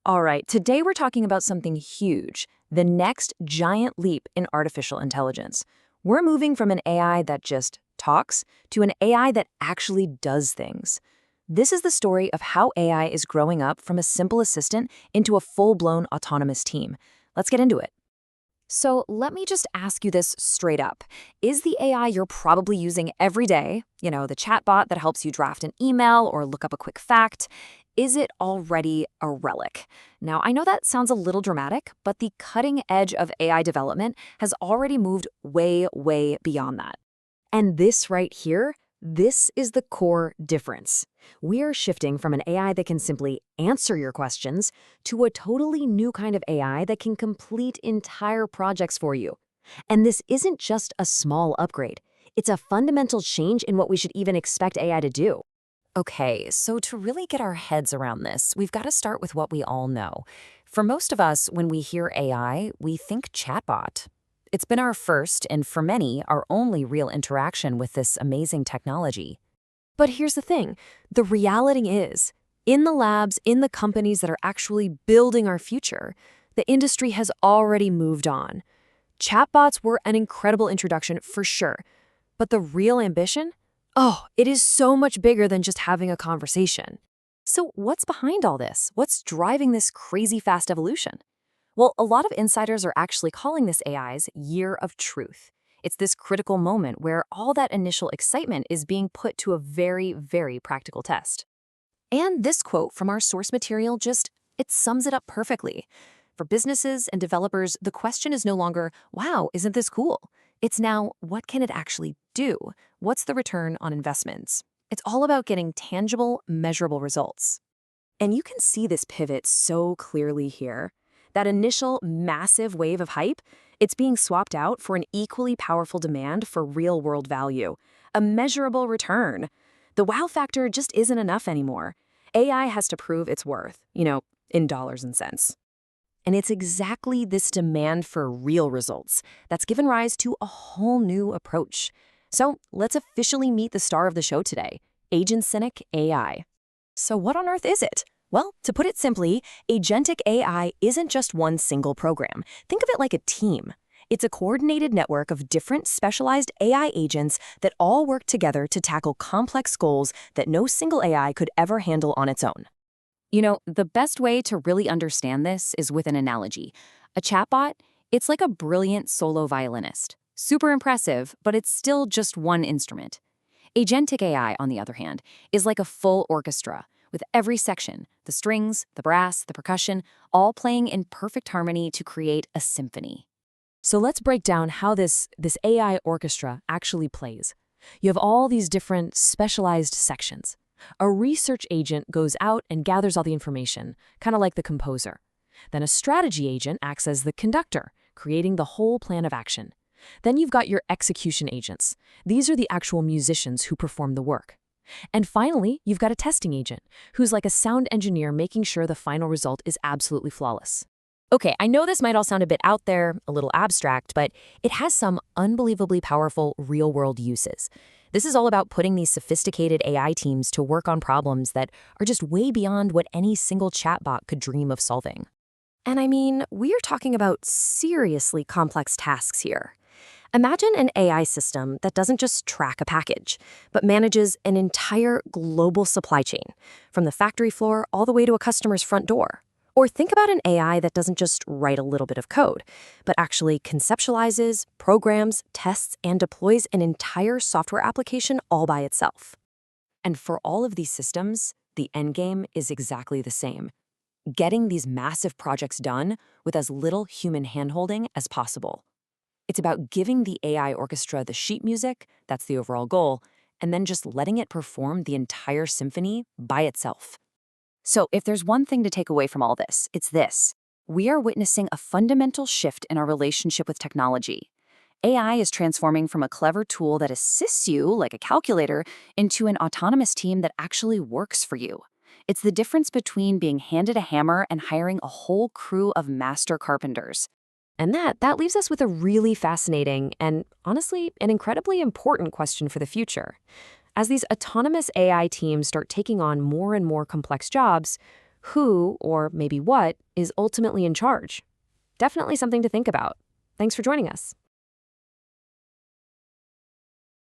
All right, today we're talking about something huge, the next giant leap in artificial intelligence. We're moving from an AI that just talks to an AI that actually does things. This is the story of how AI is growing up from a simple assistant into a full-blown autonomous team. Let's get into it. So let me just ask you this straight up. Is the AI you're probably using every day, the chatbot that helps you draft an email or look up a quick fact, is it already a relic? Now, I know that sounds a little dramatic, but the cutting edge of AI development has already moved way, way beyond that. And this right here, this is the core difference. We are shifting from an AI that can simply answer your questions to a totally new kind of AI that can complete entire projects for you. And this isn't just a small upgrade. It's a fundamental change in what we should even expect AI to do. Okay, so to really get our heads around this, we've got to start with what we all know. For most of us, when we hear AI, we think chatbot. It's been our first, and for many, our only real interaction with this amazing technology. But here's the thing, the reality is, in the labs, in the companies that are actually building our future, the industry has already moved on. Chatbots were an incredible introduction for sure, but the real ambition? Oh, it is so much bigger than just having a conversation. So what's behind all this? What's driving this crazy fast evolution? Well, a lot of insiders are actually calling this AI's year of truth. It's this critical moment where all that initial excitement is being put to a very, very practical test. And this quote from our source material it sums it up perfectly. For businesses and developers, the question is no longer, wow, isn't this cool? It's now, what can it actually do? What's the return on investments? It's all about getting tangible, measurable results. And you can see this pivot so clearly here. That initial massive wave of hype, it's being swapped out for an equally powerful demand for real-world value, a measurable return. The wow factor just isn't enough anymore. AI has to prove its worth, in dollars and cents. And it's exactly this demand for real results that's given rise to a whole new approach. So let's officially meet the star of the show today, Agentic AI. So what on earth is it? Well, to put it simply, Agentic AI isn't just one single program. Think of it like a team. It's a coordinated network of different specialized AI agents that all work together to tackle complex goals that no single AI could ever handle on its own. The best way to really understand this is with an analogy. A chatbot, it's like a brilliant solo violinist. Super impressive, but it's still just one instrument. Agentic AI, on the other hand, is like a full orchestra, with every section, the strings, the brass, the percussion, all playing in perfect harmony to create a symphony. So let's break down how this AI orchestra actually plays. You have all these different specialized sections. A research agent goes out and gathers all the information, kind of like the composer. Then a strategy agent acts as the conductor, creating the whole plan of action. Then you've got your execution agents. These are the actual musicians who perform the work. And finally, you've got a testing agent, who's like a sound engineer making sure the final result is absolutely flawless. Okay, I know this might all sound a bit out there, a little abstract, but it has some unbelievably powerful real-world uses. This is all about putting these sophisticated AI teams to work on problems that are just way beyond what any single chatbot could dream of solving. And I mean, we are talking about seriously complex tasks here. Imagine an AI system that doesn't just track a package, but manages an entire global supply chain, from the factory floor all the way to a customer's front door. Or think about an AI that doesn't just write a little bit of code, but actually conceptualizes, programs, tests, and deploys an entire software application all by itself. And for all of these systems, the endgame is exactly the same: getting these massive projects done with as little human handholding as possible. It's about giving the AI orchestra the sheet music, that's the overall goal, and then just letting it perform the entire symphony by itself. So if there's one thing to take away from all this, it's this. We are witnessing a fundamental shift in our relationship with technology. AI is transforming from a clever tool that assists you, like a calculator, into an autonomous team that actually works for you. It's the difference between being handed a hammer and hiring a whole crew of master carpenters. And that leaves us with a really fascinating and, honestly, an incredibly important question for the future. As these autonomous AI teams start taking on more and more complex jobs, Who, or maybe what, is ultimately in charge? Definitely something to think about. Thanks for joining us.